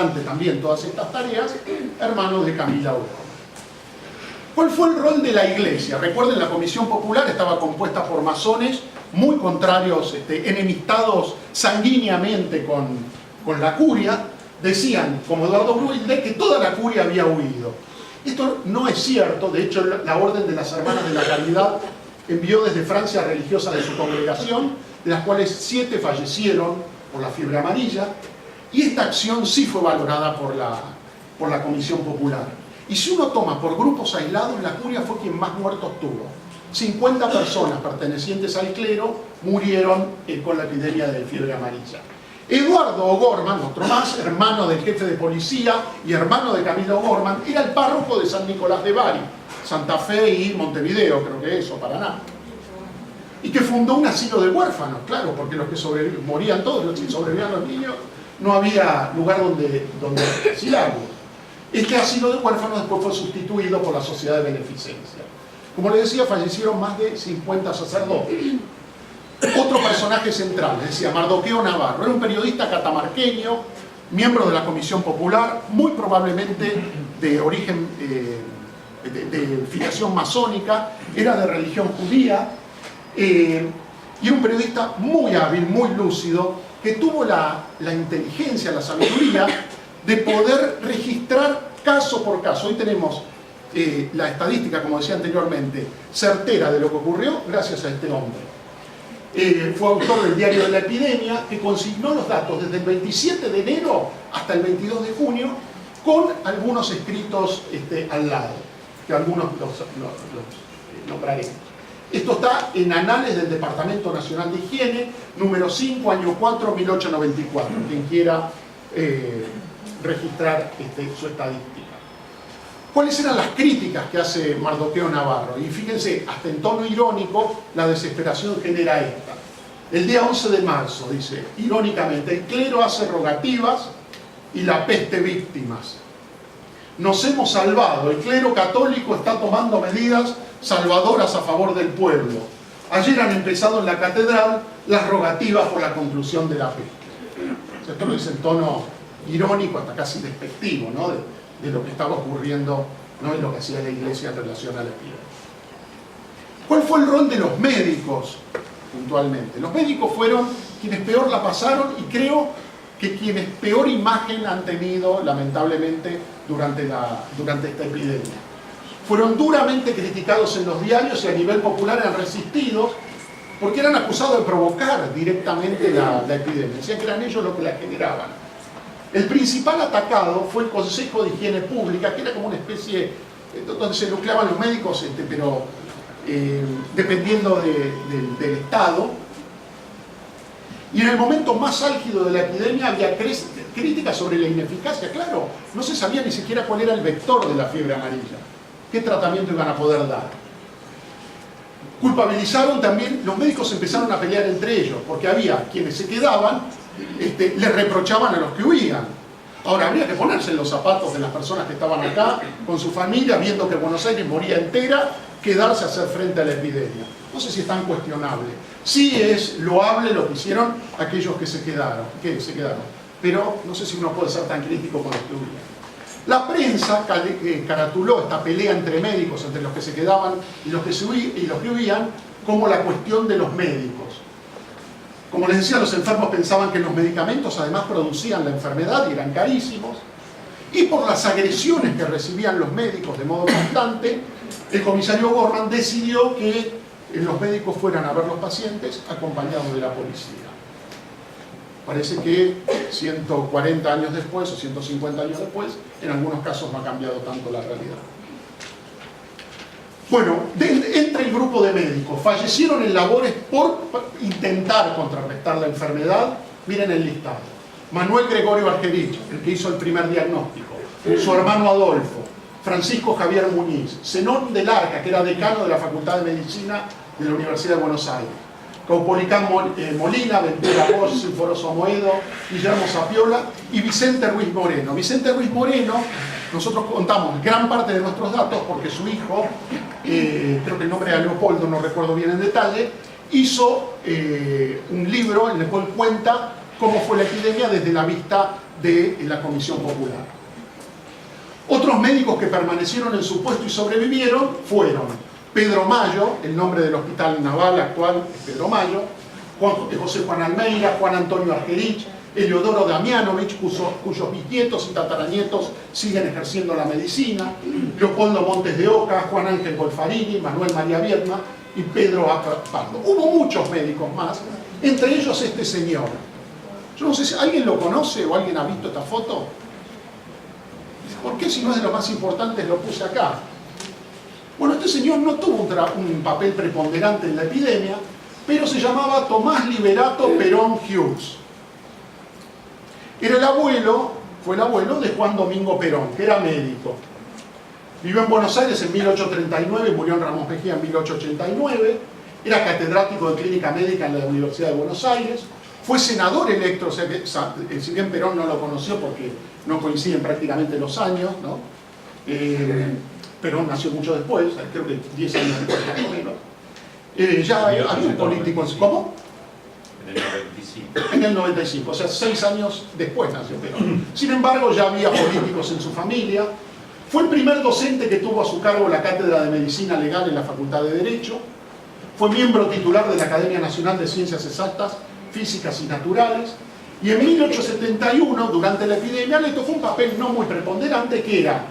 adelante también todas estas tareas, hermano de Camila O'Gorman. ¿Cuál fue el rol de la Iglesia? Recuerden, la Comisión Popular estaba compuesta por masones muy contrarios, enemistados sanguíneamente con la curia. Decían, como Eduardo Wilde, que toda la curia había huido. Esto no es cierto. De hecho, la Orden de las Hermanas de la Caridad envió desde Francia religiosas de su congregación, de las cuales 7 fallecieron por la fiebre amarilla, y esta acción sí fue valorada por la Comisión Popular. Y si uno toma por grupos aislados, la curia fue quien más muertos tuvo. 50 personas pertenecientes al clero murieron con la epidemia de fiebre amarilla. Eduardo O'Gorman, otro más, hermano del jefe de policía y hermano de Camila O'Gorman, era el párroco de San Nicolás de Bari, Santa Fe y Montevideo, creo que es, o Paraná. Y que fundó un asilo de huérfanos, claro, porque los que morían todos, los que sobrevivían los niños, no había lugar donde asilarlos. Este asilo de huérfanos después fue sustituido por la Sociedad de Beneficencia. Como les decía, fallecieron más de 50 sacerdotes. Otro personaje central, les decía, Mardoqueo Navarro, era un periodista catamarqueño, miembro de la Comisión Popular, muy probablemente de origen, de filiación masónica, era de religión judía, y era un periodista muy hábil, muy lúcido, que tuvo la inteligencia, la sabiduría de poder registrar caso por caso. Hoy tenemos la estadística, como decía anteriormente, certera de lo que ocurrió gracias a este hombre. Fue autor del Diario de la Epidemia, que consignó los datos desde el 27 de enero hasta el 22 de junio, con algunos escritos al lado, que algunos los nombraré. Esto está en Anales del Departamento Nacional de Higiene, número 5, año 4, 1894, quien quiera registrar su estadística. ¿Cuáles eran las críticas que hace Mardoqueo Navarro? Y fíjense, hasta en tono irónico, la desesperación genera esta. El día 11 de marzo, dice, irónicamente, el clero hace rogativas y la peste víctimas. Nos hemos salvado, el clero católico está tomando medidas salvadoras a favor del pueblo. Ayer han empezado en la catedral las rogativas por la conclusión de la peste. Esto lo dice en tono irónico, hasta casi despectivo, ¿no? de lo que estaba ocurriendo, ¿no? Y lo que hacía la Iglesia en relación a la epidemia. ¿Cuál fue el rol de los médicos, puntualmente? Los médicos fueron quienes peor la pasaron y creo que quienes peor imagen han tenido, lamentablemente, durante esta epidemia. Fueron duramente criticados en los diarios y a nivel popular eran resistidos porque eran acusados de provocar directamente la epidemia. Decían que eran ellos los que la generaban. El principal atacado fue el Consejo de Higiene Pública, que era como una especie donde se nucleaban los médicos, pero dependiendo del Estado. Y en el momento más álgido de la epidemia había críticas sobre la ineficacia. Claro, no se sabía ni siquiera cuál era el vector de la fiebre amarilla, qué tratamiento iban a poder dar. Culpabilizaron también, los médicos empezaron a pelear entre ellos, porque había quienes se quedaban, le reprochaban a los que huían. Ahora, habría que ponerse en los zapatos de las personas que estaban acá, con su familia, viendo que Buenos Aires moría entera, quedarse a hacer frente a la epidemia. No sé si es tan cuestionable. Sí es loable lo que hicieron aquellos que se quedaron, pero no sé si uno puede ser tan crítico con los que huían. La prensa caratuló esta pelea entre médicos, entre los que se quedaban y los que huían, como la cuestión de los médicos. Como les decía, los enfermos pensaban que los medicamentos además producían la enfermedad y eran carísimos. Y por las agresiones que recibían los médicos de modo constante, el comisario O'Gorman decidió que los médicos fueran a ver los pacientes acompañados de la policía. Parece que 140 años después o 150 años después, en algunos casos no ha cambiado tanto la realidad. Bueno, entre el grupo de médicos, fallecieron en labores por intentar contrarrestar la enfermedad. Miren el listado. Manuel Gregorio Argerich, el que hizo el primer diagnóstico, su hermano Adolfo, Francisco Javier Muñiz, Zenón del Arca, que era decano de la Facultad de Medicina de la Universidad de Buenos Aires, Caupolicán Molina, Ventura Bosch, Sinforoso Moedo, Guillermo Zapiola y Vicente Ruiz Moreno. Vicente Ruiz Moreno, nosotros contamos gran parte de nuestros datos porque su hijo, creo que el nombre era Leopoldo, no recuerdo bien en detalle, hizo un libro en el cual cuenta cómo fue la epidemia desde la vista de la Comisión Popular. Otros médicos que permanecieron en su puesto y sobrevivieron fueron Pedro Mayo, el nombre del hospital naval actual es Pedro Mayo, José Juan Almeida, Juan Antonio Argerich, Eleodoro Damianovich, cuyos bisnietos y tataranietos siguen ejerciendo la medicina, Leopoldo Montes de Oca, Juan Ángel Golfarini, Manuel María Viedma y Pedro A. Pardo. Hubo muchos médicos más, entre ellos este señor. Yo no sé si alguien lo conoce o alguien ha visto esta foto. ¿Por qué si no es de los más importantes lo puse acá? Bueno, este señor no tuvo un papel preponderante en la epidemia, pero se llamaba Tomás Liberato Perón Hughes. Fue el abuelo de Juan Domingo Perón, que era médico. Vivió en Buenos Aires en 1839 y murió en Ramos Mejía en 1889. Era catedrático de clínica médica en la Universidad de Buenos Aires. Fue senador electo, o sea que, si bien Perón no lo conoció porque no coinciden prácticamente los años, ¿no? Perón nació mucho después, creo que 10 años después más o menos. Ya había un político en su... ¿Cómo? En el 95. En el 95, o sea, 6 años después nació Perón. Sin embargo, ya había políticos en su familia. Fue el primer docente que tuvo a su cargo la cátedra de Medicina Legal en la Facultad de Derecho. Fue miembro titular de la Academia Nacional de Ciencias Exactas, Físicas y Naturales. Y en 1871, durante la epidemia, le tocó un papel no muy preponderante, que era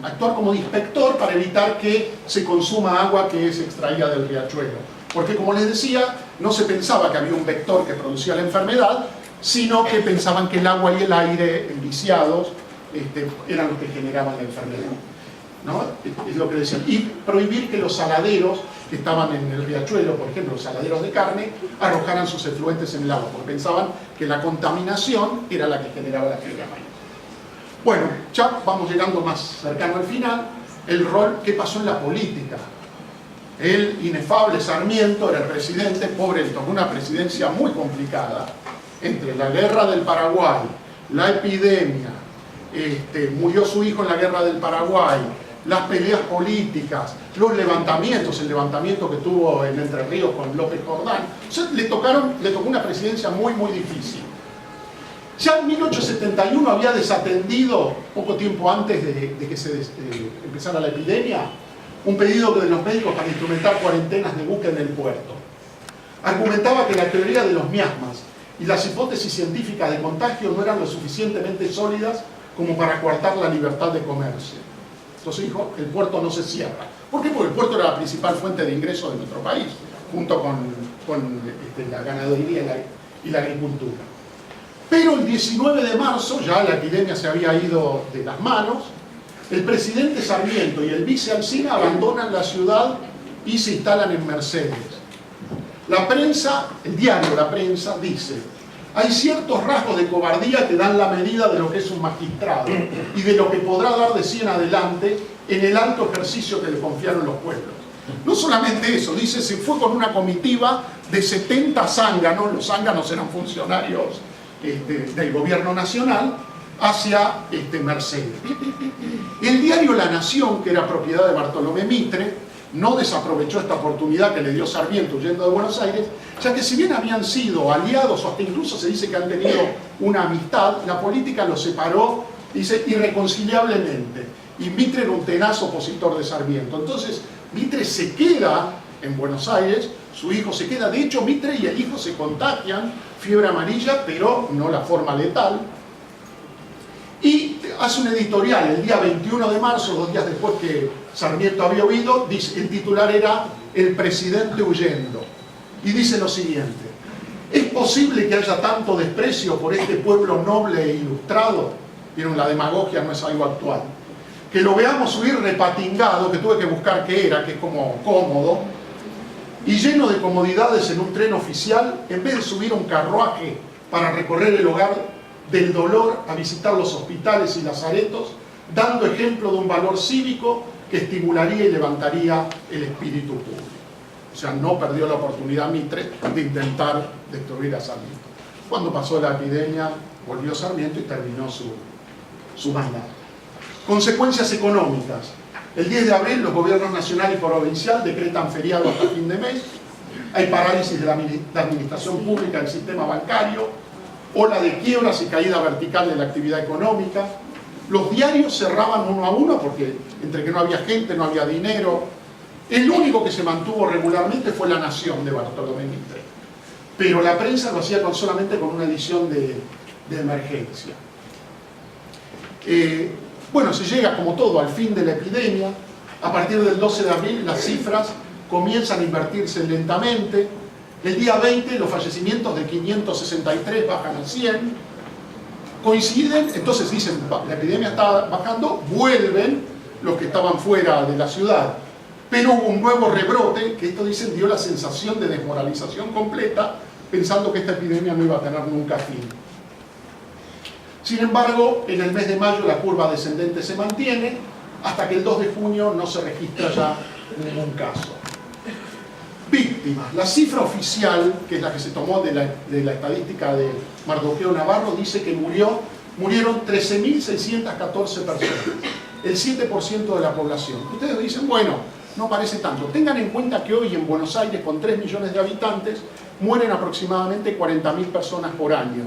actuar como inspector para evitar que se consuma agua que se extraía del riachuelo. Porque, como les decía, no se pensaba que había un vector que producía la enfermedad, sino que pensaban que el agua y el aire enviciados eran los que generaban la enfermedad, ¿no? Es lo que decían. Y prohibir que los saladeros que estaban en el riachuelo, por ejemplo, los saladeros de carne, arrojaran sus efluentes en el agua, porque pensaban que la contaminación era la que generaba la fiebre amarilla. Bueno, ya vamos llegando más cercano al final. El rol que pasó en la política. El inefable Sarmiento era el presidente, pobre, él tomó una presidencia muy complicada, entre la guerra del Paraguay, la epidemia, murió su hijo en la guerra del Paraguay, las peleas políticas, los levantamientos, el levantamiento que tuvo en Entre Ríos con López Jordán. O sea, le tocó una presidencia muy, muy difícil. Ya en 1871 había desatendido, poco tiempo antes de que se empezara la epidemia, un pedido de los médicos para instrumentar cuarentenas de buque en el puerto. Argumentaba que la teoría de los miasmas y las hipótesis científicas de contagio no eran lo suficientemente sólidas como para coartar la libertad de comercio. Entonces dijo, el puerto no se cierra. ¿Por qué? Porque el puerto era la principal fuente de ingreso de nuestro país, junto con la ganadería y la agricultura. Pero el 19 de marzo, ya la epidemia se había ido de las manos, el presidente Sarmiento y el vice Alsina abandonan la ciudad y se instalan en Mercedes. La prensa, el diario La Prensa, dice: hay ciertos rasgos de cobardía que dan la medida de lo que es un magistrado y de lo que podrá dar de sí en adelante en el alto ejercicio que le confiaron los pueblos. No solamente eso, dice, se fue con una comitiva de 70 zánganos, los zánganos eran funcionarios del gobierno nacional, hacia Mercedes. El diario La Nación, que era propiedad de Bartolomé Mitre, no desaprovechó esta oportunidad que le dio Sarmiento huyendo de Buenos Aires, ya que si bien habían sido aliados o hasta incluso se dice que han tenido una amistad, la política los separó, dice, irreconciliablemente. Y Mitre era un tenaz opositor de Sarmiento. Entonces Mitre se queda en Buenos Aires, su hijo se queda, de hecho Mitre y el hijo se contagian fiebre amarilla, pero no la forma letal. Y hace un editorial el día 21 de marzo, 2 días después que Sarmiento había huido, dice, el titular era "El presidente huyendo". Y dice lo siguiente: ¿es posible que haya tanto desprecio por este pueblo noble e ilustrado? Vieron, la demagogia no es algo actual. Que lo veamos huir repatingado, que tuve que buscar qué era, que es como cómodo, y lleno de comodidades en un tren oficial, en vez de subir un carruaje para recorrer el hogar del dolor a visitar los hospitales y lazaretos, dando ejemplo de un valor cívico que estimularía y levantaría el espíritu público. O sea, no perdió la oportunidad Mitre de intentar destruir a Sarmiento. Cuando pasó la epidemia, volvió Sarmiento y terminó su mandato. Consecuencias económicas. El 10 de abril los gobiernos nacional y provincial decretan feriado hasta fin de mes. Hay parálisis de la administración pública del sistema bancario. ola de quiebras y caída vertical de la actividad económica. Los diarios cerraban uno a uno porque entre que no había gente, no había dinero. El único que se mantuvo regularmente fue La Nación de Bartolomé Mitre. Pero la prensa lo hacía solamente con una edición de emergencia. Bueno, se llega como todo al fin de la epidemia. A partir del 12 de abril las cifras comienzan a invertirse lentamente. El día 20 los fallecimientos de 563 bajan a 100. Coinciden, entonces dicen, la epidemia está bajando, vuelven los que estaban fuera de la ciudad. Pero hubo un nuevo rebrote, que esto dicen dio la sensación de desmoralización completa, pensando que esta epidemia no iba a tener nunca fin. Sin embargo, en el mes de mayo la curva descendente se mantiene, hasta que el 2 de junio no se registra ya ningún caso. Víctimas. La cifra oficial, que es la que se tomó de la estadística de Mardoqueo Navarro, dice que murieron 13.614 personas, el 7% de la población. Ustedes dicen, bueno, no parece tanto. Tengan en cuenta que hoy en Buenos Aires, con 3 millones de habitantes, mueren aproximadamente 40.000 personas por año.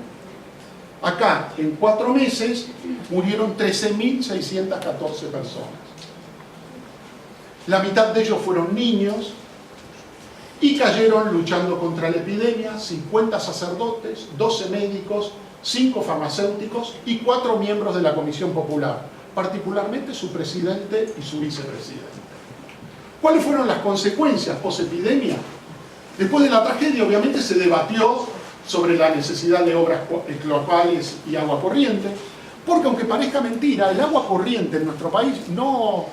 Acá, en 4 meses, murieron 13.614 personas. La mitad de ellos fueron niños y cayeron luchando contra la epidemia 50 sacerdotes, 12 médicos, 5 farmacéuticos y 4 miembros de la Comisión Popular, particularmente su presidente y su vicepresidente. ¿Cuáles fueron las consecuencias post-epidemia? Después de la tragedia, obviamente, se debatió sobre la necesidad de obras cloacales y agua corriente, porque aunque parezca mentira, el agua corriente en nuestro país no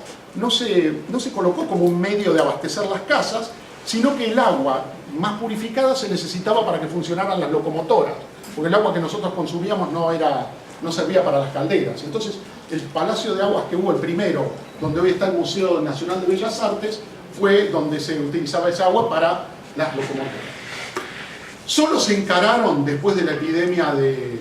se colocó como un medio de abastecer las casas, sino que el agua más purificada se necesitaba para que funcionaran las locomotoras, porque el agua que nosotros consumíamos no servía para las calderas. Entonces, el Palacio de Aguas que hubo, el primero, donde hoy está el Museo Nacional de Bellas Artes, fue donde se utilizaba esa agua para las locomotoras. Solo se encararon, después de la epidemia de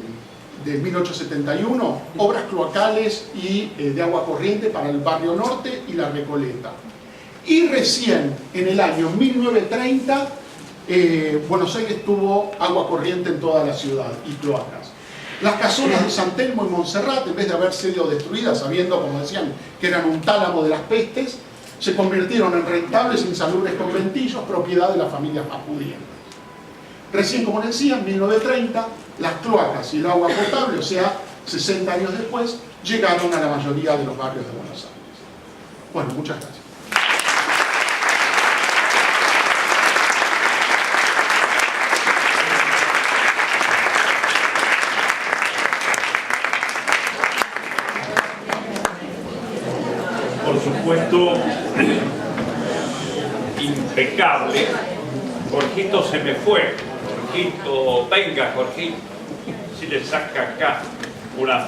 1871, obras cloacales y de agua corriente para el Barrio Norte y la Recoleta. Y recién, en el año 1930, Buenos Aires tuvo agua corriente en toda la ciudad y cloacas. Las casonas de San Telmo y Montserrat, en vez de haber sido destruidas, sabiendo, como decían, que eran un tálamo de las pestes, se convirtieron en rentables e insalubres conventillos, propiedad de las familias más pudientes. Recién, como decía, en 1930, las cloacas y el agua potable, o sea, 60 años después, llegaron a la mayoría de los barrios de Buenos Aires. Bueno, muchas gracias. Por supuesto, impecable. Jorgito se me fue. Jorgito, venga, Jorgito. Si le saca acá una...